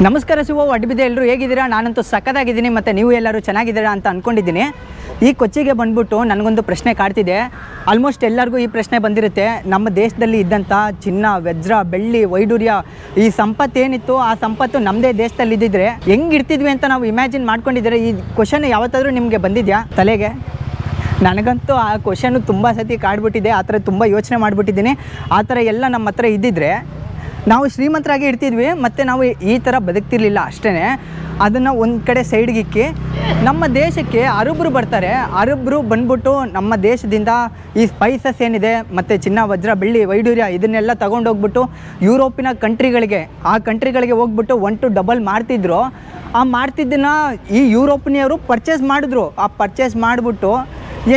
ನಮಸ್ಕಾರ ಶಿವ, ಅಡ್ಬಿದೆ. ಎಲ್ಲರೂ ಹೇಗಿದ್ದೀರಾ? ನಾನಂತೂ ಸಕ್ಕತ್ತಾಗಿದ್ದೀನಿ ಮತ್ತು ನೀವು ಎಲ್ಲರೂ ಚೆನ್ನಾಗಿದ್ದೀರಾ ಅಂತ ಅಂದ್ಕೊಂಡಿದ್ದೀನಿ. ಈ ಕೊಚ್ಚಿಗೆ ಬಂದ್ಬಿಟ್ಟು ನನಗೊಂದು ಪ್ರಶ್ನೆ ಕಾಡ್ತಿದೆ. ಆಲ್ಮೋಸ್ಟ್ ಎಲ್ಲರಿಗೂ ಈ ಪ್ರಶ್ನೆ ಬಂದಿರುತ್ತೆ. ನಮ್ಮ ದೇಶದಲ್ಲಿ ಇದ್ದಂಥ ಚಿನ್ನ, ವಜ್ರ, ಬೆಳ್ಳಿ, ವೈಡೂರ್ಯ, ಈ ಸಂಪತ್ತು ಏನಿತ್ತು ಆ ಸಂಪತ್ತು ನಮ್ಮದೇ ದೇಶದಲ್ಲಿ ಇದ್ದಿದ್ರೆ ಹೆಂಗಿರ್ತಿದ್ವಿ ಅಂತ ನಾವು ಇಮ್ಯಾಜಿನ್ ಮಾಡ್ಕೊಂಡಿದ್ದೀರಾ? ಈ ಕ್ವಶನ್ ಯಾವತ್ತಾದರೂ ನಿಮಗೆ ಬಂದಿದೆಯಾ ತಲೆಗೆ? ನನಗಂತೂ ಆ ಕ್ವಶನ್ನು ತುಂಬ ಸತಿ ಕಾಡ್ಬಿಟ್ಟಿದೆ. ಆ ಥರ ತುಂಬ ಯೋಚನೆ ಮಾಡಿಬಿಟ್ಟಿದ್ದೀನಿ. ಆ ಥರ ಎಲ್ಲ ನಮ್ಮ ಹತ್ರ ಇದ್ದಿದ್ರೆ ನಾವು ಶ್ರೀಮಂತರಾಗಿ ಇರ್ತಿದ್ವಿ ಮತ್ತು ನಾವು ಈ ಥರ ಬದುಕ್ತಿರ್ಲಿಲ್ಲ ಅಷ್ಟೇ. ಅದನ್ನು ಒಂದು ಕಡೆ ಸೈಡ್ಗಿಕ್ಕಿ ನಮ್ಮ ದೇಶಕ್ಕೆ ಅರಬ್ರು ಬರ್ತಾರೆ. ಅರಬ್ರು ಬಂದ್ಬಿಟ್ಟು ನಮ್ಮ ದೇಶದಿಂದ ಈ ಸ್ಪೈಸಸ್ ಏನಿದೆ ಮತ್ತು ಚಿನ್ನ, ವಜ್ರ, ಬೆಳ್ಳಿ, ವೈಡೂರ್ಯ ಇದನ್ನೆಲ್ಲ ತೊಗೊಂಡೋಗ್ಬಿಟ್ಟು ಯುರೋಪಿನ ಕಂಟ್ರಿಗಳಿಗೆ ಹೋಗ್ಬಿಟ್ಟು 1 to 2 ಮಾಡ್ತಿದ್ರು. ಆ ಮಾಡ್ತಿದ್ದನ್ನು ಈ ಯುರೋಪಿನಿಯವರು ಪರ್ಚೇಸ್ ಮಾಡಿದ್ರು. ಆ ಪರ್ಚೇಸ್ ಮಾಡಿಬಿಟ್ಟು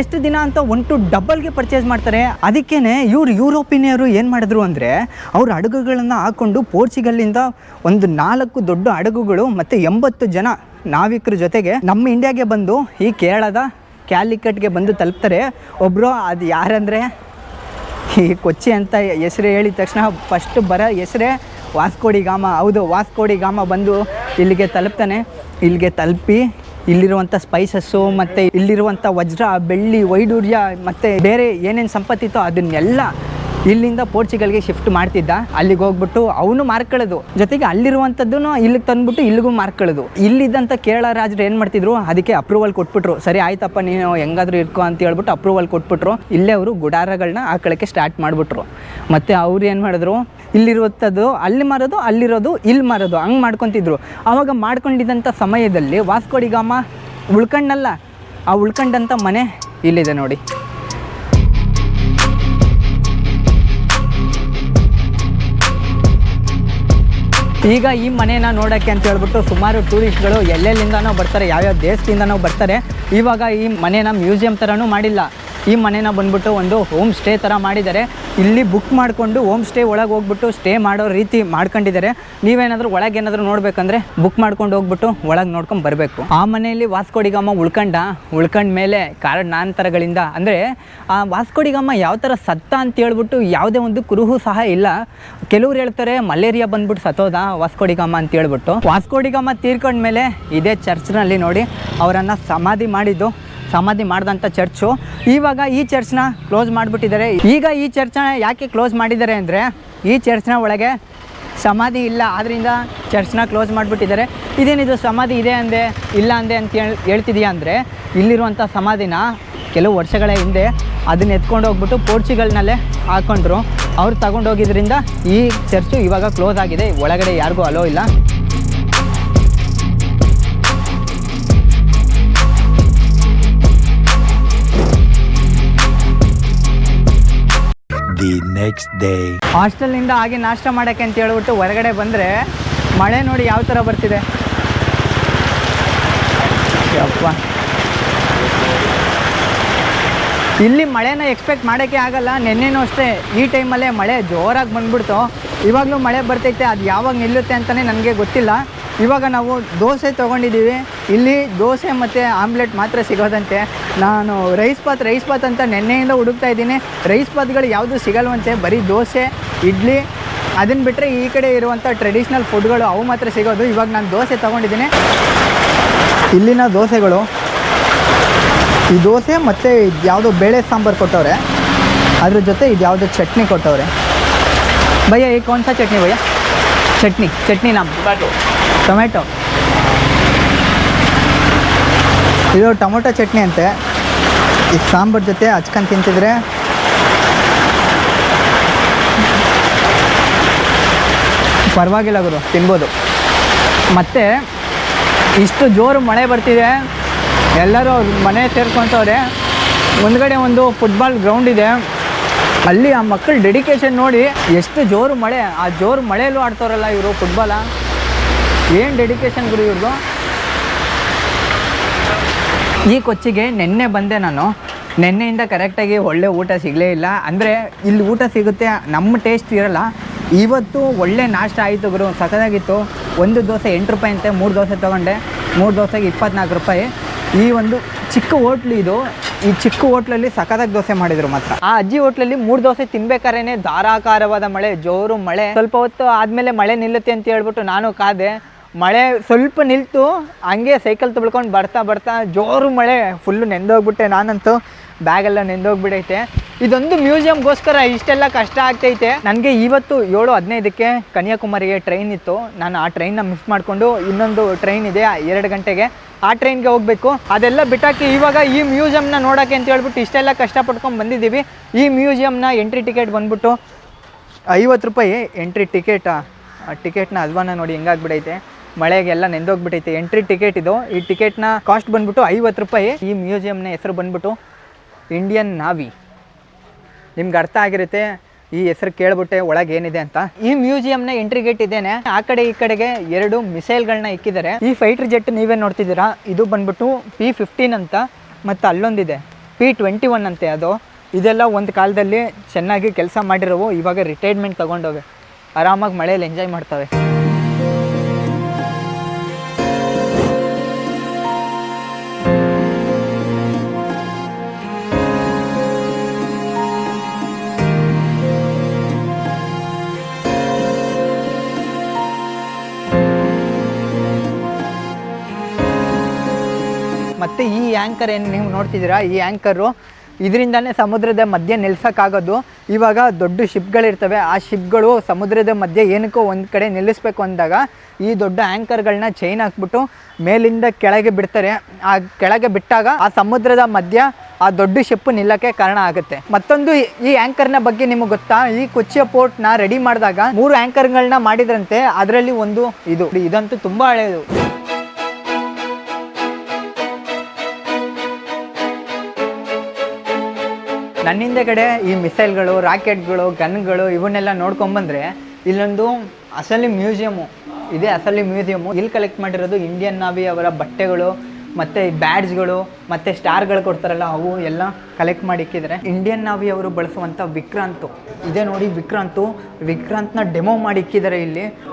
ಎಷ್ಟು ದಿನ ಅಂತ 1 to 2 ಪರ್ಚೇಸ್ ಮಾಡ್ತಾರೆ. ಅದಕ್ಕೇ ಯುರೋಪಿನಿಯರು ಏನು ಮಾಡಿದ್ರು ಅಂದರೆ ಅವ್ರ ಹಡಗುಗಳನ್ನು ಹಾಕ್ಕೊಂಡು ಪೋರ್ಚುಗಲ್ಲಿಂದ ಒಂದು 4 ದೊಡ್ಡ ಹಡಗುಗಳು ಮತ್ತು 80 ಜನ ನಾವಿಕರ ಜೊತೆಗೆ ನಮ್ಮ ಇಂಡಿಯಾಗೆ ಬಂದು ಈ ಕೇರಳದ ಕ್ಯಾಲಿಕಟ್ಗೆ ಬಂದು ತಲುಪ್ತಾರೆ. ಒಬ್ಬರು ಅದು ಯಾರಂದರೆ ಈ ಕೊಚ್ಚಿ ಅಂತ ಹೆಸರು ಹೇಳಿದ ತಕ್ಷಣ ಫಸ್ಟ್ ಬರೋ ಹೆಸರೇ ವಾಸ್ಕೋಡಿ ಗಾಮ. ಹೌದು, ವಾಸ್ಕೋಡಿ ಗಾಮ ಬಂದು ಇಲ್ಲಿಗೆ ತಲುಪ್ತಾನೆ. ಇಲ್ಲಿಗೆ ತಲುಪಿ ಇಲ್ಲಿರುವಂಥ ಸ್ಪೈಸಸ್ಸು ಮತ್ತು ಇಲ್ಲಿರುವಂಥ ವಜ್ರ, ಬೆಳ್ಳಿ, ವೈಡೂರ್ಯ ಮತ್ತು ಬೇರೆ ಏನೇನು ಸಂಪತ್ತಿತ್ತೋ ಅದನ್ನೆಲ್ಲ ಇಲ್ಲಿಂದ ಪೋರ್ಚುಗಲ್ಗೆ ಶಿಫ್ಟ್ ಮಾಡ್ತಿದ್ದ. ಅಲ್ಲಿಗೆ ಹೋಗ್ಬಿಟ್ಟು ಅವನು ಮಾರ್ಕೊಳ್ಳೋದು, ಜೊತೆಗೆ ಅಲ್ಲಿರುವಂಥದ್ದನ್ನು ಇಲ್ಲಿಗೆ ತಂದುಬಿಟ್ಟು ಇಲ್ಲಿಗೂ ಮಾರ್ಕೊಳ್ಳೋದು. ಇಲ್ಲಿದ್ದಂಥ ಕೇರಳ ರಾಜರು ಏನು ಮಾಡ್ತಿದ್ರು, ಅದಕ್ಕೆ ಅಪ್ರೂವಲ್ ಕೊಟ್ಬಿಟ್ರು. ಸರಿ ಆಯ್ತಪ್ಪ, ನೀನು ಹೆಂಗಾದರೂ ಇರ್ಕೋ ಅಂತ ಹೇಳ್ಬಿಟ್ಟು ಅಪ್ರೂವಲ್ ಕೊಟ್ಬಿಟ್ರು. ಇಲ್ಲೇ ಅವರು ಗುಡಾರಗಳನ್ನ ಹಾಕೊಳ್ಳೋಕ್ಕೆ ಸ್ಟಾರ್ಟ್ ಮಾಡಿಬಿಟ್ರು. ಮತ್ತು ಅವ್ರು ಏನು ಮಾಡಿದ್ರು, ಇಲ್ಲಿರುವಂಥದ್ದು ಅಲ್ಲಿ ಮಾರೋದು, ಅಲ್ಲಿರೋದು ಇಲ್ಲಿ ಮಾರೋದು, ಹಂಗೆ ಮಾಡ್ಕೊತಿದ್ರು. ಆವಾಗ ಮಾಡ್ಕೊಂಡಿದ್ದಂಥ ಸಮಯದಲ್ಲಿ ವಾಸ್ಕೋಡಿ ಗಾಮ ಉಳ್ಕೊಂಡಲ್ಲ, ಆ ಉಳ್ಕೊಂಡಂಥ ಮನೆ ಇಲ್ಲಿದೆ ನೋಡಿ. ಈಗ ಈ ಮನೇನ ನೋಡೋಕ್ಕೆ ಅಂತ ಹೇಳ್ಬಿಟ್ಟು ಸುಮಾರು ಟೂರಿಸ್ಟ್ಗಳು ಎಲ್ಲೆಲ್ಲಿಂದನೋ ಬರ್ತಾರೆ, ಯಾವ್ಯಾವ ದೇಶದಿಂದನೋ ಬರ್ತಾರೆ. ಇವಾಗ ಈ ಮನೇನ ಮ್ಯೂಸಿಯಂ ಥರನೂ ಮಾಡಿಲ್ಲ, ಈ ಮನೇನ ಬಂದ್ಬಿಟ್ಟು ಒಂದು ಹೋಮ್ ಸ್ಟೇ ಥರ ಮಾಡಿದ್ದಾರೆ. ಇಲ್ಲಿ ಬುಕ್ ಮಾಡಿಕೊಂಡು ಹೋಮ್ ಸ್ಟೇ ಒಳಗೆ ಹೋಗ್ಬಿಟ್ಟು ಸ್ಟೇ ಮಾಡೋ ರೀತಿ ಮಾಡ್ಕೊಂಡಿದ್ದಾರೆ. ನೀವೇನಾದರೂ ಒಳಗೆ ಏನಾದರೂ ನೋಡಬೇಕಂದ್ರೆ ಬುಕ್ ಮಾಡ್ಕೊಂಡು ಹೋಗ್ಬಿಟ್ಟು ಒಳಗೆ ನೋಡ್ಕೊಂಡು ಬರಬೇಕು. ಆ ಮನೆಯಲ್ಲಿ ವಾಸ್ಕೋಡಿ ಗಾಮ ಉಳ್ಕೊಂಡ ಮೇಲೆ ಕಾರಣಾಂತರಗಳಿಂದ, ಅಂದರೆ ಆ ವಾಸ್ಕೋಡಿ ಗಾಮ ಯಾವ ಥರ ಸತ್ತ ಅಂತ ಹೇಳ್ಬಿಟ್ಟು ಯಾವುದೇ ಒಂದು ಕುರುಹು ಸಹ ಇಲ್ಲ. ಕೆಲವ್ರು ಹೇಳ್ತಾರೆ ಮಲೇರಿಯಾ ಬಂದ್ಬಿಟ್ಟು ಸತ್ತೋದ ವಾಸ್ಕೋಡಿ ಗಾಮ ಅಂತ ಹೇಳ್ಬಿಟ್ಟು. ವಾಸ್ಕೋಡಿ ಗಾಮ ತೀರ್ಕೊಂಡ್ಮೇಲೆ ಇದೇ ಚರ್ಚ್ನಲ್ಲಿ ನೋಡಿ ಅವರನ್ನು ಸಮಾಧಿ ಮಾಡಿದಂಥ ಚರ್ಚು. ಇವಾಗ ಈ ಚರ್ಚ್ನ ಕ್ಲೋಸ್ ಮಾಡಿಬಿಟ್ಟಿದ್ದಾರೆ. ಈಗ ಈ ಚರ್ಚ್ನ ಯಾಕೆ ಕ್ಲೋಸ್ ಮಾಡಿದ್ದಾರೆ ಅಂದರೆ ಈ ಚರ್ಚ್ನ ಒಳಗೆ ಸಮಾಧಿ ಇಲ್ಲ, ಆದ್ದರಿಂದ ಚರ್ಚ್ನ ಕ್ಲೋಸ್ ಮಾಡಿಬಿಟ್ಟಿದ್ದಾರೆ. ಇದೇನಿದು ಸಮಾಧಿ ಇದೆ ಅಂದೆ ಇಲ್ಲ ಅಂದೆ ಅಂತ ಹೇಳ್ತಿದೆಯಾ ಅಂದರೆ, ಇಲ್ಲಿರುವಂಥ ಸಮಾಧಿನ ಕೆಲವು ವರ್ಷಗಳ ಹಿಂದೆ ಅದನ್ನ ಎತ್ಕೊಂಡು ಹೋಗ್ಬಿಟ್ಟು ಪೋರ್ಚುಗಲ್ನಲ್ಲೇ ಹಾಕ್ಕೊಂಡ್ರು. ಅವ್ರು ತಗೊಂಡೋಗಿದ್ರಿಂದ ಈ ಚರ್ಚು ಇವಾಗ ಕ್ಲೋಸ್ ಆಗಿದೆ. ಒಳಗಡೆ ಯಾರಿಗೂ ಅಲೋ ಇಲ್ಲ. ಹಾಸ್ಟೆಲ್ನಿಂದ ಹಾಗೆ ನಾಷ್ಟ ಮಾಡೋಕ್ಕೆ ಅಂತ ಹೇಳ್ಬಿಟ್ಟು ಹೊರಗಡೆ ಬಂದರೆ ಮಳೆ ನೋಡಿ ಯಾವ ಥರ ಬರ್ತಿದೆ. ಯಪ್ಪ, ಇಲ್ಲಿ ಮಳೆನ ಎಕ್ಸ್ಪೆಕ್ಟ್ ಮಾಡೋಕ್ಕೆ ಆಗಲ್ಲ. ನೆನ್ನೆನೂ ಅಷ್ಟೇ ಈ ಟೈಮಲ್ಲೇ ಮಳೆ ಜೋರಾಗಿ ಬಂದ್ಬಿಡ್ತು. ಇವಾಗಲೂ ಮಳೆ ಬರ್ತೈತೆ, ಅದು ಯಾವಾಗ ನಿಲ್ಲುತ್ತೆ ಅಂತಲೇ ನನಗೆ ಗೊತ್ತಿಲ್ಲ. ಇವಾಗ ನಾವು ದೋಸೆ ತೊಗೊಂಡಿದ್ದೀವಿ. ಇಲ್ಲಿ ದೋಸೆ ಮತ್ತು ಆಮ್ಲೆಟ್ ಮಾತ್ರ ಸಿಗೋದಂತೆ. ನಾನು ರೈಸ್ ಬಾತ್ ಅಂತ ನೆನ್ನೆಯಿಂದ ಹುಡುಕ್ತಾ ಇದ್ದೀನಿ. ರೈಸ್ ಬಾತ್ಗಳು ಯಾವುದೂ ಸಿಗಲ್ವಂತೆ, ಬರೀ ದೋಸೆ, ಇಡ್ಲಿ, ಅದನ್ನು ಬಿಟ್ಟರೆ ಈ ಕಡೆ ಇರುವಂಥ ಟ್ರೆಡಿಷ್ನಲ್ ಫುಡ್ಗಳು ಅವು ಮಾತ್ರ ಸಿಗೋದು. ಇವಾಗ ನಾನು ದೋಸೆ ತೊಗೊಂಡಿದ್ದೀನಿ. ಇಲ್ಲಿನ ದೋಸೆಗಳು, ಈ ದೋಸೆ ಮತ್ತು ಯಾವುದೋ ಬೇಳೆ ಸಾಂಬಾರು ಕೊಟ್ಟವ್ರೆ, ಅದ್ರ ಜೊತೆ ಇದು ಯಾವುದೋ ಚಟ್ನಿ ಕೊಟ್ಟವ್ರೆ. ಭಯ್ಯ ಈ ಕೌನ್ ಸಾ ಚಟ್ನಿ ಭಯ್ಯ? ಚಟ್ನಿ ನಾ ಟೊಮೆಟೊ. ಇದು ಟೊಮೊಟೊ ಚಟ್ನಿ ಅಂತೆ. ಈ ಸಾಂಬಾರು ಜೊತೆ ಹಚ್ಕೊಂಡು ತಿಂತಿದ್ರೆ ಪರವಾಗಿಲ್ಲ ಗುರು, ತಿನ್ಬೋದು. ಮತ್ತು ಇಷ್ಟು ಜೋರು ಮಳೆ ಬರ್ತಿದೆ, ಎಲ್ಲರೂ ಮನೆ ಸೇರ್ಕೊತವ್ರೆ. ಮುಂದ್ಗಡೆ ಒಂದು ಫುಟ್ಬಾಲ್ ಗ್ರೌಂಡ್ ಇದೆ. ಅಲ್ಲಿ ಆ ಮಕ್ಕಳ ಡೆಡಿಕೇಶನ್ ನೋಡಿ, ಎಷ್ಟು ಜೋರು ಮಳೆ, ಆ ಜೋರು ಮಳೆಯಲ್ಲೂ ಆಡ್ತಾರಲ್ಲ ಇವರು ಫುಟ್ಬಾಲ. ಏನು ಡೆಡಿಕೇಶನ್ ಗುರು ಇವ್ರದ್ದು. ಈ ಕೊಚ್ಚಿಗೆ ನೆನ್ನೆ ಬಂದೆ ನಾನು. ನೆನ್ನೆಯಿಂದ ಕರೆಕ್ಟಾಗಿ ಒಳ್ಳೆ ಊಟ ಸಿಗಲೇ ಇಲ್ಲ. ಅಂದರೆ ಇಲ್ಲಿ ಊಟ ಸಿಗುತ್ತೆ, ನಮ್ಮ ಟೇಸ್ಟ್ ಇರೋಲ್ಲ. ಇವತ್ತು ಒಳ್ಳೆ ನಾಷ್ಟ ಆಯಿತು ಗುರು, ಸಖತ್ತಾಗಿತ್ತು. ಒಂದು ದೋಸೆ 8 ರೂಪಾಯಿ ಅಂತೆ. 3 ದೋಸೆ ತೊಗೊಂಡೆ. 3 ದೋಸೆಗೆ 24 ರೂಪಾಯಿ. ಈ ಒಂದು ಚಿಕ್ಕ ಹೋಟ್ಲು ಇದು. ಈ ಚಿಕ್ಕ ಹೋಟ್ಲಲ್ಲಿ ಸಖತ್ತಾಗಿ ದೋಸೆ ಮಾಡಿದ್ರು ಮಾತ್ರ. ಆ ಅಜ್ಜಿ ಹೋಟ್ಲಲ್ಲಿ 3 ದೋಸೆ ತಿನ್ಬೇಕಾರೇನೆ ಧಾರಾಕಾರವಾದ ಮಳೆ, ಜೋರು ಮಳೆ. ಸ್ವಲ್ಪ ಹೊತ್ತು ಆದಮೇಲೆ ಮಳೆ ನಿಲ್ಲುತ್ತೆ ಅಂತ ಹೇಳ್ಬಿಟ್ಟು ನಾನು ಕಾದೆ. ಮಳೆ ಸ್ವಲ್ಪ ನಿಲ್ತು, ಹಂಗೆ ಸೈಕಲ್ ತೊಳ್ಕೊಂಡು ಬರ್ತಾ ಬರ್ತಾ ಜೋರು ಮಳೆ, ಫುಲ್ಲು ನೆಂದೋಗ್ಬಿಟ್ಟೆ ನಾನಂತೂ. ಬ್ಯಾಗೆಲ್ಲ ನೆಂದೋಗ್ಬಿಡೈತೆ. ಇದೊಂದು ಮ್ಯೂಸಿಯಮ್ಗೋಸ್ಕರ ಇಷ್ಟೆಲ್ಲ ಕಷ್ಟ ಆಗ್ತೈತೆ ನನಗೆ. ಇವತ್ತು 7:15ಕ್ಕೆ ಕನ್ಯಾಕುಮಾರಿಗೆ ಟ್ರೈನ್ ಇತ್ತು. ನಾನು ಆ ಟ್ರೈನ್ನ ಮಿಸ್ ಮಾಡಿಕೊಂಡು ಇನ್ನೊಂದು ಟ್ರೈನ್ ಇದೆ 2 ಗಂಟೆಗೆ, ಆ ಟ್ರೈನ್ಗೆ ಹೋಗಬೇಕು. ಅದೆಲ್ಲ ಬಿಟ್ಟಾಕಿ ಇವಾಗ ಈ ಮ್ಯೂಸಿಯಮ್ನ ನೋಡೋಕ್ಕೆ ಅಂತ ಹೇಳ್ಬಿಟ್ಟು ಇಷ್ಟೆಲ್ಲ ಕಷ್ಟಪಟ್ಕೊಂಡು ಬಂದಿದ್ದೀವಿ. ಈ ಮ್ಯೂಸಿಯಮ್ನ ಎಂಟ್ರಿ ಟಿಕೆಟ್ ಬಂದ್ಬಿಟ್ಟು 50 ರೂಪಾಯಿ ಎಂಟ್ರಿ ಟಿಕೆಟ್ನ ಅಲ್ವಾನ ನೋಡಿ ಹೆಂಗಾಗ್ಬಿಡೈತೆ, ಮಳೆಗೆಲ್ಲ ನೆಂದೋಗ್ಬಿಟ್ಟೈತೆ. ಎಂಟ್ರಿ ಟಿಕೆಟ್ ಇದು. ಈ ಟಿಕೆಟ್ನ ಕಾಸ್ಟ್ ಬಂದ್ಬಿಟ್ಟು 50 ರೂಪಾಯಿ. ಈ ಮ್ಯೂಸಿಯಮ್ನ ಹೆಸರು ಬಂದ್ಬಿಟ್ಟು ಇಂಡಿಯನ್ ನಾವಿ. ನಿಮ್ಗೆ ಅರ್ಥ ಆಗಿರುತ್ತೆ ಈ ಹೆಸರು ಕೇಳ್ಬಿಟ್ಟೆ ಒಳಗೆ ಏನಿದೆ ಅಂತ. ಈ ಮ್ಯೂಸಿಯಂನ ಎಂಟ್ರಿ ಗೇಟ್ ಇದೇನೆ, ಆ ಕಡೆ ಈ ಕಡೆಗೆ 2 ಮಿಸೈಲ್ಗಳನ್ನ ಇಕ್ಕಿದ್ದಾರೆ. ಈ ಫೈಟರ್ ಜೆಟ್ ನೀವೇ ನೋಡ್ತಿದ್ದೀರಾ, ಇದು ಬಂದ್ಬಿಟ್ಟು P-15 ಅಂತ, ಮತ್ತು ಅಲ್ಲೊಂದಿದೆ P-21 ಅಂತೆ. ಅದು ಇದೆಲ್ಲ ಒಂದು ಕಾಲದಲ್ಲಿ ಚೆನ್ನಾಗಿ ಕೆಲಸ ಮಾಡಿರೋವು, ಇವಾಗ ರಿಟೈರ್ಮೆಂಟ್ ತೊಗೊಂಡವೆ, ಆರಾಮಾಗಿ ಮಳೆಯಲ್ಲಿ ಎಂಜಾಯ್ ಮಾಡ್ತವೆ. ಮತ್ತು ಈ ಆ್ಯಂಕರ್ ಏನು ನೀವು ನೋಡ್ತಿದ್ದೀರಾ, ಈ ಆ್ಯಂಕರು ಇದರಿಂದನೇ ಸಮುದ್ರದ ಮಧ್ಯೆ ನಿಲ್ಸೋಕ್ಕಾಗೋದು. ಇವಾಗ ದೊಡ್ಡ ಶಿಪ್ಗಳಿರ್ತವೆ, ಆ ಶಿಪ್ಗಳು ಸಮುದ್ರದ ಮಧ್ಯೆ ಏನಕ್ಕೋ ಒಂದು ಕಡೆ ನಿಲ್ಲಿಸ್ಬೇಕು ಅಂದಾಗ ಈ ದೊಡ್ಡ ಆ್ಯಂಕರ್ಗಳನ್ನ ಚೈನ್ ಹಾಕ್ಬಿಟ್ಟು ಮೇಲಿಂದ ಕೆಳಗೆ ಬಿಡ್ತಾರೆ. ಆ ಕೆಳಗೆ ಬಿಟ್ಟಾಗ ಆ ಸಮುದ್ರದ ಮಧ್ಯ ಆ ದೊಡ್ಡ ಶಿಪ್ ನಿಲ್ಲಕ್ಕೆ ಕಾರಣ ಆಗುತ್ತೆ. ಮತ್ತೊಂದು ಈ ಆ್ಯಂಕರ್ನ ಬಗ್ಗೆ ನಿಮಗೆ ಗೊತ್ತಾ, ಈ ಕೊಚ್ಚಿಯ ಪೋರ್ಟ್ನ ರೆಡಿ ಮಾಡಿದಾಗ 3 ಆ್ಯಂಕರ್ಗಳನ್ನ ಮಾಡಿದ್ರಂತೆ, ಅದರಲ್ಲಿ ಒಂದು ಇದಂತೂ ತುಂಬ ಹಳೆಯದು. ನನ್ನಿಂದ ಕಡೆ ಈ ಮಿಸೈಲ್ಗಳು, ರಾಕೆಟ್ಗಳು, ಗನ್ಗಳು ಇವನ್ನೆಲ್ಲ ನೋಡ್ಕೊಂಬಂದರೆ ಇಲ್ಲೊಂದು ಅಸಲಿ ಮ್ಯೂಸಿಯಮು ಇದೆ. ಅಸಲಿ ಮ್ಯೂಸಿಯಮು ಇಲ್ಲಿ ಕಲೆಕ್ಟ್ ಮಾಡಿರೋದು ಇಂಡಿಯನ್ ನಾವಿ ಅವರ ಬಟ್ಟೆಗಳು, ಮತ್ತು ಬ್ಯಾಡ್ಜ್ಗಳು, ಮತ್ತು ಸ್ಟಾರ್ಗಳು ಕೊಡ್ತಾರಲ್ಲ ಅವು ಎಲ್ಲ ಕಲೆಕ್ಟ್ ಮಾಡಿ ಇಕ್ಕಿದ್ದಾರೆ. ಇಂಡಿಯನ್ ನಾವಿ ಅವರು ಬಳಸುವಂಥ ವಿಕ್ರಾಂತು ಇದೇ ನೋಡಿ. ವಿಕ್ರಾಂತ್ನ ಡೆಮೋ ಮಾಡಿ ಇಕ್ಕಿದ್ದಾರೆ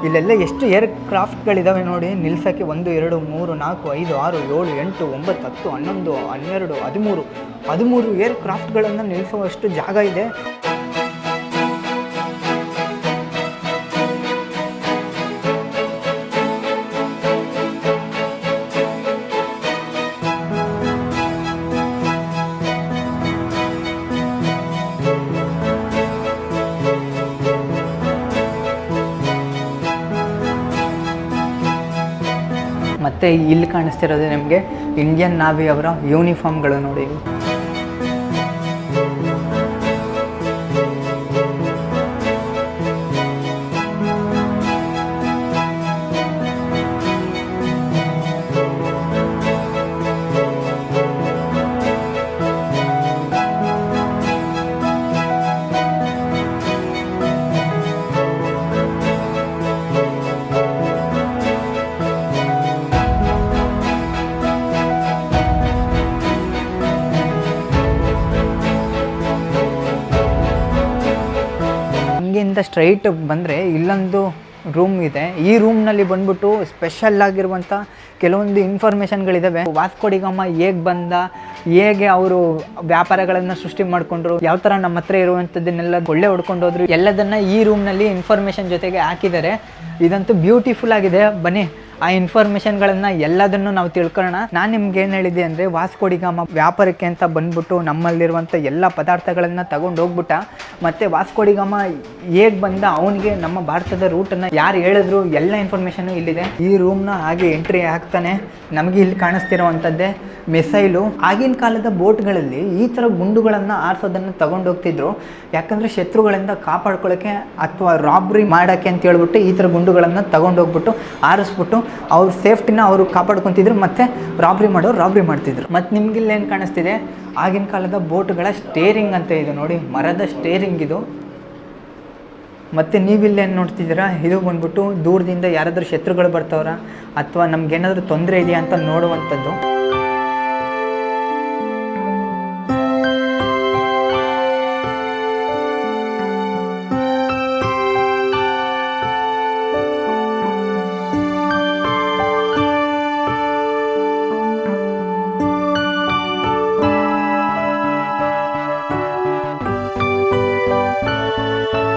ಇಲ್ಲೆಲ್ಲ ಎಷ್ಟು ಏರ್ ಕ್ರಾಫ್ಟ್ಗಳಿದ್ದಾವೆ ನೋಡಿ ನಿಲ್ಸೋಕ್ಕೆ. 1 2 3 4 5 6 7 8 9 10 11 12 13 ಏರ್ ಕ್ರಾಫ್ಟ್ಗಳನ್ನು ನಿಲ್ಲಿಸುವಷ್ಟು ಜಾಗ ಇದೆ. ಮತ್ತು ಇಲ್ಲಿ ಕಾಣಿಸ್ತಿರೋದು ನಿಮಗೆ ಇಂಡಿಯನ್ ನಾವಿ ಅವರ ಯೂನಿಫಾರ್ಮ್ಗಳು ನೋಡಿ. ಹಿಂಗೆಯಿಂದ ಸ್ಟ್ರೈಟ್ ಬಂದರೆ ಇಲ್ಲೊಂದು ರೂಮ್ ಇದೆ. ಈ ರೂಮ್ನಲ್ಲಿ ಬಂದ್ಬಿಟ್ಟು ಸ್ಪೆಷಲ್ ಆಗಿರುವಂಥ ಕೆಲವೊಂದು ಇನ್ಫಾರ್ಮೇಷನ್ಗಳಿದ್ದಾವೆ. ವಾಸ್ಕೋ ಡಿ ಗಾಮ ಹೇಗೆ ಬಂದ, ಹೇಗೆ ಅವರು ವ್ಯಾಪಾರಗಳನ್ನು ಸೃಷ್ಟಿ ಮಾಡಿಕೊಂಡ್ರು, ಯಾವ ಥರ ನಮ್ಮ ಹತ್ರ ಇರುವಂಥದ್ದನ್ನೆಲ್ಲ ಒಳ್ಳೆ ಹೊಡ್ಕೊಂಡೋದ್ರು, ಎಲ್ಲದನ್ನು ಈ ರೂಮ್ನಲ್ಲಿ ಇನ್ಫಾರ್ಮೇಷನ್ ಜೊತೆಗೆ ಹಾಕಿದ್ದಾರೆ. ಇದಂತೂ ಬ್ಯೂಟಿಫುಲ್ ಆಗಿದೆ. ಬನ್ನಿ ಆ ಇನ್ಫಾರ್ಮೇಷನ್ಗಳನ್ನು ಎಲ್ಲದನ್ನು ನಾವು ತಿಳ್ಕೊಳ್ಳೋಣ. ನಾನು ನಿಮ್ಗೆ ಏನು ಹೇಳಿದ್ದೆ ಅಂದರೆ, ವಾಸ್ಕೋ ಡಿ ಗಾಮ ವ್ಯಾಪಾರಕ್ಕೆ ಅಂತ ಬಂದ್ಬಿಟ್ಟು ನಮ್ಮಲ್ಲಿರುವಂಥ ಎಲ್ಲ ಪದಾರ್ಥಗಳನ್ನು ತಗೊಂಡು ಹೋಗ್ಬಿಟ್ಟ. ಮತ್ತು ವಾಸ್ಕೋ ಡಿ ಗಾಮ ಹೇಗೆ ಬಂದ, ಅವನಿಗೆ ನಮ್ಮ ಭಾರತದ ರೂಟನ್ನು ಯಾರು ಹೇಳಿದ್ರು, ಎಲ್ಲ ಇನ್ಫಾರ್ಮೇಷನು ಇಲ್ಲಿದೆ. ಈ ರೂಮ್ನ ಹಾಗೆ ಎಂಟ್ರಿ ಆಗ್ತಾನೆ ನಮಗೆ ಇಲ್ಲಿ ಕಾಣಿಸ್ತಿರೋವಂಥದ್ದೇ ಮಿಸೈಲು. ಆಗಿನ ಕಾಲದ ಬೋಟ್ಗಳಲ್ಲಿ ಈ ಥರ ಗುಂಡುಗಳನ್ನು ಆರಿಸೋದನ್ನು ತಗೊಂಡು ಹೋಗ್ತಿದ್ರು. ಯಾಕಂದರೆ ಶತ್ರುಗಳಿಂದ ಕಾಪಾಡ್ಕೊಳ್ಳೋಕ್ಕೆ ಅಥವಾ ರಾಬ್ರಿ ಮಾಡೋಕ್ಕೆ ಅಂತ ಹೇಳ್ಬಿಟ್ಟು ಈ ಥರ ಗುಂಡುಗಳನ್ನು ತಗೊಂಡು ಹೋಗ್ಬಿಟ್ಟು ಆರಿಸ್ಬಿಟ್ಟು ಅವ್ರ ಸೇಫ್ಟಿನ ಅವರು ಕಾಪಾಡ್ಕೊತಿದ್ರು, ಮತ್ತು ರಾಬ್ರಿ ಮಾಡ್ತಿದ್ರು. ಮತ್ತು ನಿಮಗಿಲ್ಲೇನು ಕಾಣಿಸ್ತಿದೆ, ಆಗಿನ ಕಾಲದ ಬೋಟ್ಗಳ ಸ್ಟೇರಿಂಗ್ ಅಂತ ಇದು ನೋಡಿ, ಮರದ ಸ್ಟೇರಿಂಗ್ ಇದು. ಮತ್ತು ನೀವಿಲ್ಲೇನು ನೋಡ್ತಿದ್ದೀರಾ, ಇದು ಬಂದ್ಬಿಟ್ಟು ದೂರದಿಂದ ಯಾರಾದರೂ ಶತ್ರುಗಳು ಬರ್ತಾವ್ರ ಅಥವಾ ನಮ್ಗೇನಾದರೂ ತೊಂದರೆ ಇದೆಯಾ ಅಂತ ನೋಡುವಂಥದ್ದು.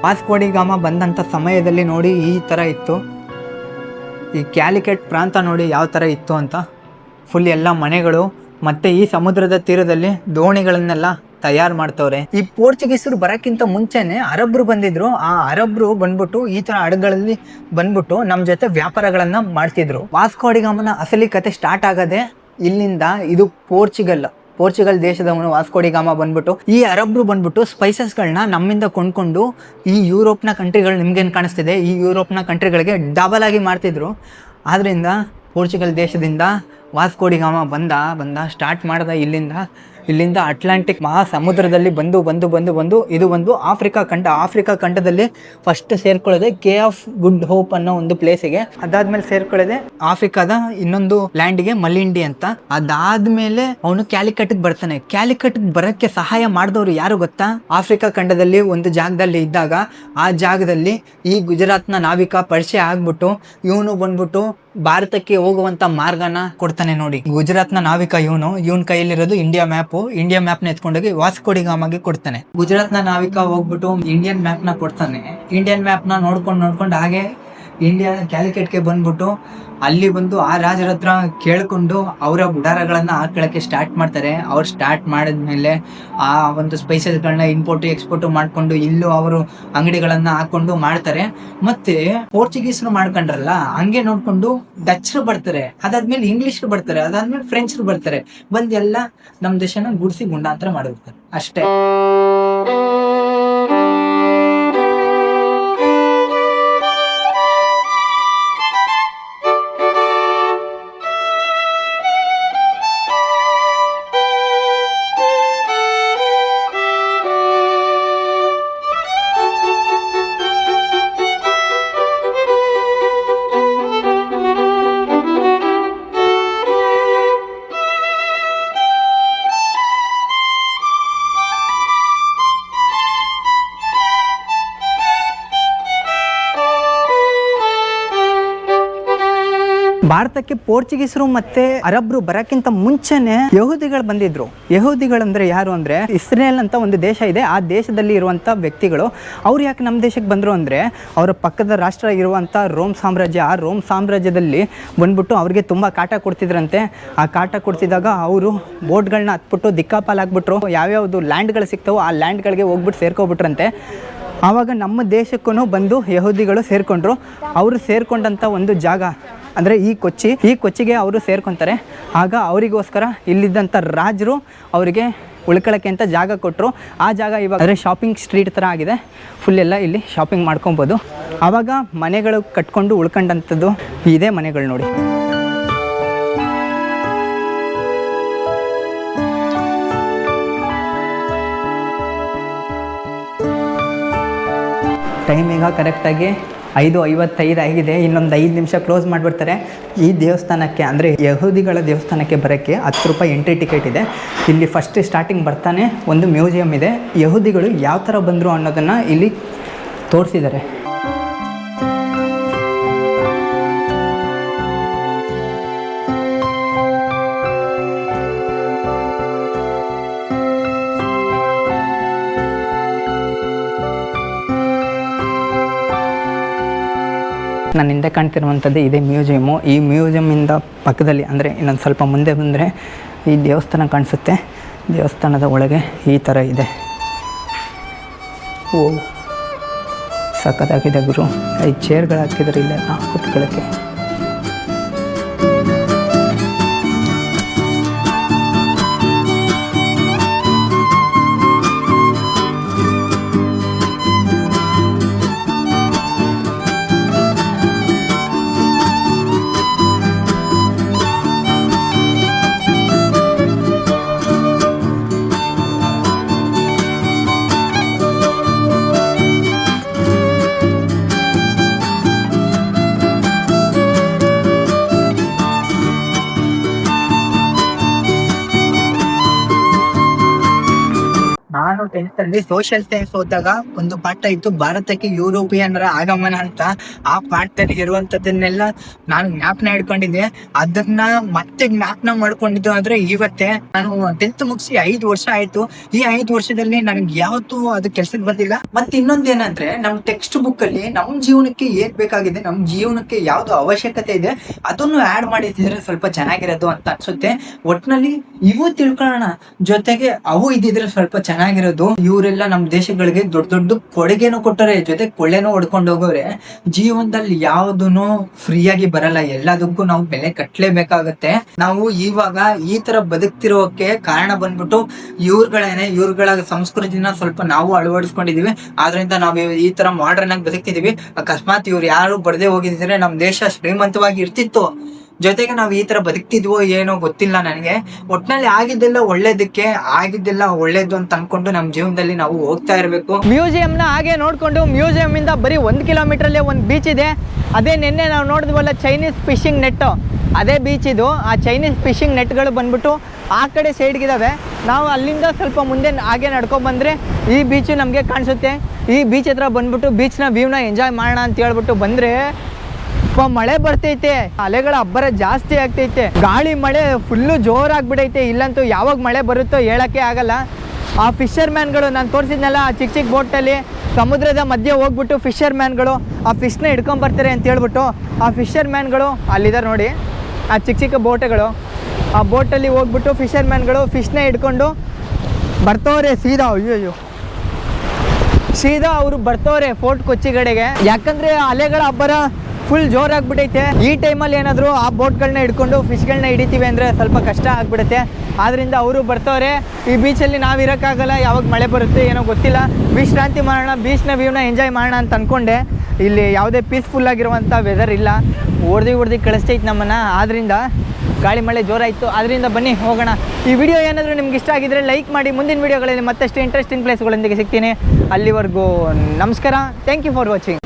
ವಾಸ್ಕೋ ಡಿ ಗಾಮ ಬಂದಂಥ ಸಮಯದಲ್ಲಿ ನೋಡಿ ಈ ಥರ ಇತ್ತು. ಈ ಕ್ಯಾಲಿಕಟ್ ಪ್ರಾಂತ ನೋಡಿ ಯಾವ ಥರ ಇತ್ತು ಅಂತ. ಫುಲ್ ಎಲ್ಲ ಮನೆಗಳು ಮತ್ತು ಈ ಸಮುದ್ರದ ತೀರದಲ್ಲಿ ದೋಣಿಗಳನ್ನೆಲ್ಲ ತಯಾರು ಮಾಡ್ತವ್ರೆ. ಈ ಪೋರ್ಚುಗೀಸರು ಬರೋಕ್ಕಿಂತ ಮುಂಚೆನೆ ಅರಬ್ರು ಬಂದಿದ್ರು. ಆ ಅರಬ್ರು ಬಂದ್ಬಿಟ್ಟು ಈ ಥರ ಹಡಗುಗಳಲ್ಲಿ ಬಂದ್ಬಿಟ್ಟು ನಮ್ಮ ಜೊತೆ ವ್ಯಾಪಾರಗಳನ್ನು ಮಾಡ್ತಿದ್ರು. ವಾಸ್ಕೋ ಡಿ ಗಾಮನ ಅಸಲಿ ಕತೆ ಸ್ಟಾರ್ಟ್ ಆಗೋದೆ ಇಲ್ಲಿಂದ. ಇದು ಪೋರ್ಚುಗಲ್ ದೇಶದವನು ವಾಸ್ಕೋ ಡಿ ಗಾಮ ಬಂದ್ಬಿಟ್ಟು ಈ ಅರಬ್ರು ಬಂದ್ಬಿಟ್ಟು ಸ್ಪೈಸಸ್ಗಳನ್ನ ನಮ್ಮಿಂದ ಕೊಂಡ್ಕೊಂಡು ಈ ಯುರೋಪ್ನ ಕಂಟ್ರಿಗಳು ನಿಮ್ಗೇನು ಕಾಣಿಸ್ತಿದೆ, ಈ ಯುರೋಪ್ನ ಕಂಟ್ರಿಗಳಿಗೆ ಡಬಲ್ ಆಗಿ ಮಾಡ್ತಿದ್ರು. ಆದ್ದರಿಂದ ಪೋರ್ಚುಗಲ್ ದೇಶದಿಂದ ವಾಸ್ಕೋ ಡಿ ಗಾಮ ಬಂದ ಸ್ಟಾರ್ಟ್ ಮಾಡ್ದ ಇಲ್ಲಿಂದ ಅಟ್ಲಾಂಟಿಕ್ ಮಹಾಸಮುದ್ರದಲ್ಲಿ ಬಂದು ಇದು ಒಂದು ಆಫ್ರಿಕಾ ಖಂಡದಲ್ಲಿ ಫಸ್ಟ್ ಸೇರ್ಕೊಳ್ಳೋದೆ ಕೇ ಆಫ್ ಗುಡ್ ಹೋಪ್ ಅನ್ನೋ ಒಂದು ಪ್ಲೇಸಿಗೆ. ಅದಾದ್ಮೇಲೆ ಸೇರ್ಕೊಳ್ಳೋದೆ ಆಫ್ರಿಕಾದ ಇನ್ನೊಂದು ಲ್ಯಾಂಡ್ಗೆ ಮಲಿಂಡಿ ಅಂತ. ಅದಾದ್ಮೇಲೆ ಅವನು ಕ್ಯಾಲಿಕಟ್ಗೆ ಬರ್ತಾನೆ. ಕ್ಯಾಲಿಕಟ್ಗೆ ಬರೋಕ್ಕೆ ಸಹಾಯ ಮಾಡಿದವರು ಯಾರು ಗೊತ್ತಾ? ಆಫ್ರಿಕಾ ಖಂಡದಲ್ಲಿ ಒಂದು ಜಾಗದಲ್ಲಿ ಇದ್ದಾಗ ಆ ಜಾಗದಲ್ಲಿ ಈ ಗುಜರಾತ್ನ ನಾವಿಕ ಪರಿಚಯ ಆಗ್ಬಿಟ್ಟು ಇವನು ಬಂದ್ಬಿಟ್ಟು ಭಾರತಕ್ಕೆ ಹೋಗುವಂತ ಮಾರ್ಗನ ಕೊಡ್ತಾನೆ. ನೋಡಿ, ಗುಜರಾತ್ನ ನಾವಿಕ ಇವನ್ ಕೈಯಲ್ಲಿರೋದು ಇಂಡಿಯಾ ಮ್ಯಾಪ್ನ ಎತ್ಕೊಂಡೋಗಿ ವಾಸ್ಕೋ ಡಿ ಗಾಮಗೆ ಕೊಡ್ತಾನೆ. ಗುಜರಾತ್ನ ನಾವಿಕ ಹೋಗ್ಬಿಟ್ಟು ಇಂಡಿಯನ್ ಮ್ಯಾಪ್ನ ಕೊಡ್ತಾನೆ. ಇಂಡಿಯನ್ ಮ್ಯಾಪ್ನ ನೋಡ್ಕೊಂಡು ಹಾಗೆ ಇಂಡಿಯಾ ಕ್ಯಾಲಿಕಟ್ಗೆ ಬಂದ್ಬಿಟ್ಟು ಅಲ್ಲಿ ಬಂದು ಆ ರಾಜರ ಹತ್ರ ಕೇಳ್ಕೊಂಡು ಅವರ ಗುಡಾರಗಳನ್ನು ಹಾಕೊಳ್ಳೋಕ್ಕೆ ಸ್ಟಾರ್ಟ್ ಮಾಡ್ತಾರೆ. ಅವ್ರು ಸ್ಟಾರ್ಟ್ ಮಾಡಿದ್ಮೇಲೆ ಆ ಒಂದು ಸ್ಪೈಸಸ್ಗಳನ್ನ ಎಕ್ಸ್ಪೋರ್ಟ್ ಮಾಡಿಕೊಂಡು ಇಲ್ಲೂ ಅವರು ಅಂಗಡಿಗಳನ್ನು ಹಾಕೊಂಡು ಮಾಡ್ತಾರೆ. ಮತ್ತೆ ಪೋರ್ಚುಗೀಸ್ರು ಮಾಡ್ಕೊಂಡ್ರಲ್ಲ, ಹಂಗೆ ನೋಡ್ಕೊಂಡು ಡಚ್ರು ಬರ್ತಾರೆ, ಅದಾದ್ಮೇಲೆ ಇಂಗ್ಲಿಷ್ರು ಬರ್ತಾರೆ, ಅದಾದ್ಮೇಲೆ ಫ್ರೆಂಚ್ರು ಬರ್ತಾರೆ. ಬಂದು ಎಲ್ಲ ನಮ್ಮ ದೇಶನ ಗುಡಿಸಿ ಗುಂಡಾಂತರ ಮಾಡಿರ್ತಾರೆ ಅಷ್ಟೇ. ಭಾರತಕ್ಕೆ ಪೋರ್ಚುಗೀಸರು ಮತ್ತೆ ಅರಬ್ರು ಬರಕ್ಕಿಂತ ಮುಂಚೆನೆ ಯಹೂದಿಗಳು ಬಂದಿದ್ರು. ಯಹೂದಿಗಳಂದ್ರೆ ಯಾರು ಅಂದ್ರೆ ಇಸ್ರೇಲ್ ಅಂತ ಒಂದು ದೇಶ ಇದೆ. ಆ ದೇಶದಲ್ಲಿ ಇರುವಂತ ವ್ಯಕ್ತಿಗಳು. ಅವ್ರು ಯಾಕೆ ನಮ್ಮ ದೇಶಕ್ಕೆ ಬಂದ್ರು ಅಂದ್ರೆ ಅವರ ಪಕ್ಕದ ರಾಷ್ಟ್ರ ಇರುವಂತ ರೋಮ್ ಸಾಮ್ರಾಜ್ಯ, ಆ ರೋಮ್ ಸಾಮ್ರಾಜ್ಯದಲ್ಲಿ ಬಂದ್ಬಿಟ್ಟು ಅವ್ರಿಗೆ ತುಂಬಾ ಕಾಟ ಕೊಡ್ತಿದ್ರಂತೆ. ಆ ಕಾಟ ಕೊಡ್ತಿದ್ದಾಗ ಅವರು ಬೋಟ್ಗಳನ್ನ ಹತ್ಬಿಟ್ಟು ದಿಕ್ಕಾಪಾಲಾಗ್ಬಿಟ್ರು. ಯಾವ್ಯಾವ್ದು ಲ್ಯಾಂಡ್ಗಳು ಸಿಗ್ತಾವೋ ಆ ಲ್ಯಾಂಡ್ಗಳಿಗೆ ಹೋಗ್ಬಿಟ್ಟು ಸೇರ್ಕೊಬಿಟ್ರಂತೆ. ಆವಾಗ ನಮ್ಮ ದೇಶಕ್ಕೂ ಬಂದು ಯಹೂದಿಗಳು ಸೇರ್ಕೊಂಡ್ರು. ಅವರು ಸೇರ್ಕೊಂಡಂಥ ಒಂದು ಜಾಗ ಅಂದರೆ ಈ ಕೊಚ್ಚಿಗೆ ಅವರು ಸೇರ್ಕೊತಾರೆ. ಆಗ ಅವರಿಗೋಸ್ಕರ ಇಲ್ಲಿದ್ದಂಥ ರಾಜರು ಅವರಿಗೆ ಉಳ್ಕೊಳ್ಳೋಕ್ಕೆ ಅಂತ ಜಾಗ ಕೊಟ್ಟರು. ಆ ಜಾಗ ಇವಾಗ ಅಂದರೆ ಶಾಪಿಂಗ್ ಸ್ಟ್ರೀಟ್ ಥರ ಆಗಿದೆ. ಫುಲ್ ಎಲ್ಲ ಇಲ್ಲಿ ಶಾಪಿಂಗ್ ಮಾಡ್ಕೊಬೋದು. ಆವಾಗ ಮನೆಗಳು ಕಟ್ಕೊಂಡು ಉಳ್ಕೊಂಡಂಥದ್ದು ಇದೇ ಮನೆಗಳು ನೋಡಿ. ಟೈಮ್ ಈಗ ಕರೆಕ್ಟಾಗಿ 5:55 ಆಗಿದೆ. ಇನ್ನೊಂದು 5 ನಿಮಿಷ ಕ್ಲೋಸ್ ಮಾಡಿಬಿಡ್ತಾರೆ. ಈ ದೇವಸ್ಥಾನಕ್ಕೆ ಅಂದರೆ ಯಹೂದಿಗಳ ದೇವಸ್ಥಾನಕ್ಕೆ ಬರೋಕ್ಕೆ 10 ರೂಪಾಯಿ ಎಂಟ್ರಿ ಟಿಕೆಟ್ ಇದೆ. ಇಲ್ಲಿ ಫಸ್ಟ್ ಸ್ಟಾರ್ಟಿಂಗ್ ಬರ್ತಾನೆ ಒಂದು ಮ್ಯೂಸಿಯಂ ಇದೆ. ಯಹೂದಿಗಳು ಯಾವ ಥರ ಬಂದರು ಅನ್ನೋದನ್ನು ಇಲ್ಲಿ ತೋರಿಸಿದ್ದಾರೆ. ನನ್ನ ಹಿಂದೆ ಕಾಣ್ತಿರುವಂಥದ್ದು ಇದೇ ಮ್ಯೂಸಿಯಮ್ಮು. ಈ ಮ್ಯೂಸಿಯಮ್ಮಿಂದ ಪಕ್ಕದಲ್ಲಿ ಅಂದರೆ ಇನ್ನೊಂದು ಸ್ವಲ್ಪ ಮುಂದೆ ಬಂದರೆ ಈ ದೇವಸ್ಥಾನ ಕಾಣಿಸುತ್ತೆ. ದೇವಸ್ಥಾನದ ಒಳಗೆ ಈ ಥರ ಇದೆ. ಓ, ಸಖತ್ತಾಗಿದೆ ಗುರು. ಈ ಚೇರ್ಗಳು ಹಾಕಿದ್ರೆ ಇಲ್ಲೆಲ್ಲ ಕೂತ್ಕೊಳ್ಳೋಕ್ಕೆ. 10th ಅಲ್ಲಿ ಸೋಷಿಯಲ್ ಸೈನ್ಸ್ ಓದಿದಾಗ ಒಂದು ಪಾಠ ಇತ್ತು, ಭಾರತಕ್ಕೆ ಯುರೋಪಿಯನ್ರ ಆಗಮನ ಅಂತ. ಆ ಪಾಠದಲ್ಲಿ ಇರುವಂತದ್ದನ್ನೆಲ್ಲ ನಾನು ಜ್ಞಾಪನ ಇಟ್ಕೊಂಡಿದ್ದೆ. ಅದನ್ನ ಮತ್ತೆ ಜ್ಞಾಪನ ಮಾಡ್ಕೊಂಡಿದ್ದು ಅಂದ್ರೆ ಇವತ್ತೇ. ನಾನು 10th ಮುಗಿಸಿ 5 ವರ್ಷ ಆಯ್ತು. ಈ 5 ವರ್ಷದಲ್ಲಿ ನನಗೆ ಯಾವತ್ತೂ ಅದು ಕೆಲ್ಸಕ್ಕೆ ಬಂದಿಲ್ಲ. ಮತ್ತೆ ಇನ್ನೊಂದೇನಂದ್ರೆ ನಮ್ ಟೆಕ್ಸ್ಟ್ ಬುಕ್ ಅಲ್ಲಿ ನಮ್ ಜೀವನಕ್ಕೆ ಏನ್ ಬೇಕಾಗಿದೆ, ನಮ್ ಜೀವನಕ್ಕೆ ಯಾವ್ದು ಅವಶ್ಯಕತೆ ಇದೆ ಅದನ್ನು ಆಡ್ ಮಾಡಿದ್ರೆ ಸ್ವಲ್ಪ ಚೆನ್ನಾಗಿರೋದು ಅಂತ ಅನ್ಸುತ್ತೆ. ಒಟ್ನಲ್ಲಿ ಇವು ತಿಳ್ಕೊಳ್ಳೋಣ, ಜೊತೆಗೆ ಅವು ಇದ್ದಿದ್ರೆ ಸ್ವಲ್ಪ ಚೆನ್ನಾಗಿರೋದು. ಇವರೆಲ್ಲ ನಮ್ ದೇಶಗಳಿಗೆ ದೊಡ್ಡ ದೊಡ್ಡ ಕೊಡುಗೆನೂ ಕೊಟ್ಟರೆ, ಜೊತೆ ಕೊಳ್ಳೆನೂ ಹೊಡ್ಕೊಂಡು ಹೋಗೋರೆ. ಜೀವನದಲ್ಲಿ ಯಾವ್ದೂನು ಫ್ರೀಯಾಗಿ ಬರಲ್ಲ, ಎಲ್ಲದಕ್ಕೂ ನಾವು ಬೆಲೆ ಕಟ್ಲೇಬೇಕಾಗತ್ತೆ. ನಾವು ಇವಾಗ ಈ ತರ ಬದುಕ್ತಿರೋಕೆ ಕಾರಣ ಬಂದ್ಬಿಟ್ಟು ಇವ್ರುಗಳ ಸಂಸ್ಕೃತಿನ ಸ್ವಲ್ಪ ನಾವು ಅಳವಡಿಸ್ಕೊಂಡಿದೀವಿ. ಆದ್ರಿಂದ ನಾವು ಈ ತರ ಮಾಡರ್ನ್ ಆಗಿ ಬದುಕ್ತಿದೀವಿ. ಅಕಸ್ಮಾತ್ ಇವ್ರು ಯಾರು ಬರ್ದೇ ಹೋಗಿದ್ರೆ ನಮ್ ದೇಶ ಶ್ರೀಮಂತವಾಗಿ ಇರ್ತಿತ್ತು. ಜೊತೆಗೆ ನಾವು ಈ ತರ ಬದುಕ್ತಿದ್ವೋ ಏನೋ ಗೊತ್ತಿಲ್ಲ ನನಗೆ. ಒಟ್ನಲ್ಲಿ ಆಗಿದ್ದೆಲ್ಲ ಒಳ್ಳೇದಕ್ಕೆ, ಆಗಿದ್ದೆಲ್ಲ ಒಳ್ಳೇದು ಅಂತ ಅನ್ಕೊಂಡು ನಮ್ಮ ಜೀವನದಲ್ಲಿ ನಾವು ಹೋಗ್ತಾ ಇರಬೇಕು. ಮ್ಯೂಸಿಯಂನ ಹಾಗೆ ನೋಡ್ಕೊಂಡು, ಮ್ಯೂಸಿಯಂ ಇಂದ ಬರೀ 1 ಕಿಲೋಮೀಟರ್ಲ್ಲೇ ಒಂದು ಬೀಚ್ ಇದೆ. ಅದೇ ನಿನ್ನೆ ನಾವು ನೋಡಿದ್ವಲ್ಲ ಚೈನೀಸ್ ಫಿಶಿಂಗ್ ನೆಟ್, ಅದೇ ಬೀಚ್ ಇದು. ಆ ಚೈನೀಸ್ ಫಿಶಿಂಗ್ ನೆಟ್ಗಳು ಬಂದ್ಬಿಟ್ಟು ಆ ಕಡೆ ಸೈಡ್ಗಿದಾವೆ. ನಾವು ಅಲ್ಲಿಂದ ಸ್ವಲ್ಪ ಮುಂದೆ ಹಾಗೆ ನಡ್ಕೊಂಡು ಬಂದರೆ ಈ ಬೀಚು ನಮಗೆ ಕಾಣಿಸುತ್ತೆ. ಈ ಬೀಚ್ ಹತ್ರ ಬಂದ್ಬಿಟ್ಟು ಬೀಚ್ನ ವ್ಯೂನ ಎಂಜಾಯ್ ಮಾಡೋಣ ಅಂತ ಹೇಳ್ಬಿಟ್ಟು ಬಂದರೆ ಮಳೆ ಬರ್ತೈತೆ, ಅಲೆಗಳ ಅಬ್ಬರ ಜಾಸ್ತಿ ಆಗ್ತೈತೆ, ಗಾಳಿ ಮಳೆ ಫುಲ್ಲು ಜೋರಾಗ್ಬಿಡೈತೆ. ಇಲ್ಲಂತೂ ಯಾವಾಗ ಮಳೆ ಬರುತ್ತೋ ಹೇಳೋಕ್ಕೆ ಆಗಲ್ಲ. ಆ ಫಿಶರ್ ಮ್ಯಾನ್ಗಳು ನಾನು ತೋರಿಸಿದ್ನಲ್ಲ, ಆ ಚಿಕ್ಕ ಚಿಕ್ಕ ಬೋಟಲ್ಲಿ ಸಮುದ್ರದ ಮಧ್ಯೆ ಹೋಗ್ಬಿಟ್ಟು ಫಿಶರ್ ಮ್ಯಾನ್ಗಳು ಆ ಫಿಶ್ನ ಹಿಡ್ಕೊಂಬರ್ತಾರೆ ಅಂತ ಹೇಳ್ಬಿಟ್ಟು, ಆ ಫಿಶರ್ ಮ್ಯಾನ್ಗಳು ಅಲ್ಲಿದ್ದಾರೆ ನೋಡಿ, ಆ ಚಿಕ್ಕ ಚಿಕ್ಕ ಬೋಟುಗಳು. ಆ ಬೋಟಲ್ಲಿ ಹೋಗ್ಬಿಟ್ಟು ಫಿಶರ್ ಮ್ಯಾನ್ಗಳು ಫಿಶ್ನ ಹಿಡ್ಕೊಂಡು ಬರ್ತವ್ರೆ ಸೀದಾ. ಅಯ್ಯೋ ಸೀದಾ ಅವರು ಬರ್ತವ್ರೆ ಫೋರ್ಟ್ ಕೊಚ್ಚಿ ಕಡೆಗೆ. ಯಾಕಂದರೆ ಅಲೆಗಳ ಅಬ್ಬರ ಫುಲ್ ಜೋರಾಗ್ಬಿಟ್ಟೈತೆ. ಈ ಟೈಮಲ್ಲಿ ಏನಾದರೂ ಆ ಬೋಟ್ಗಳನ್ನ ಹಿಡ್ಕೊಂಡು ಫಿಶ್ಗಳನ್ನ ಹಿಡಿತೀವಿ ಅಂದರೆ ಸ್ವಲ್ಪ ಕಷ್ಟ ಆಗಿಬಿಡುತ್ತೆ. ಆದ್ದರಿಂದ ಅವರು ಬರ್ತವ್ರೆ. ಈ ಬೀಚಲ್ಲಿ ನಾವು ಇರೋಕ್ಕಾಗಲ್ಲ, ಯಾವಾಗ ಮಳೆ ಬರುತ್ತೆ ಏನೋ ಗೊತ್ತಿಲ್ಲ. ವಿಶ್ರಾಂತಿ ಮಾಡೋಣ, ಬೀಚ್ನ ವ್ಯೂನ ಎಂಜಾಯ್ ಮಾಡೋಣ ಅಂತ ಅಂದ್ಕೊಂಡೆ. ಇಲ್ಲಿ ಯಾವುದೇ ಪೀಸ್ಫುಲ್ ಆಗಿರುವಂಥ ವೆದರ್ ಇಲ್ಲ, ಹೊಡೆದು ಕಳಿಸ್ತೈತೆ ನಮ್ಮನ್ನು. ಆದ್ದರಿಂದ ಗಾಳಿ ಮಳೆ ಜೋರಾಯಿತು. ಆದ್ದರಿಂದ ಬನ್ನಿ ಹೋಗೋಣ. ಈ ವಿಡಿಯೋ ಏನಾದರೂ ನಿಮ್ಗೆ ಇಷ್ಟ ಆಗಿದ್ರೆ ಲೈಕ್ ಮಾಡಿ. ಮುಂದಿನ ವಿಡಿಯೋಗಳಲ್ಲಿ ಮತ್ತಷ್ಟು ಇಂಟ್ರೆಸ್ಟಿಂಗ್ ಪ್ಲೇಸ್ಗಳೊಂದಿಗೆ ಸಿಗ್ತೀನಿ. ಅಲ್ಲಿವರೆಗೂ ನಮಸ್ಕಾರ. Thank you for watching.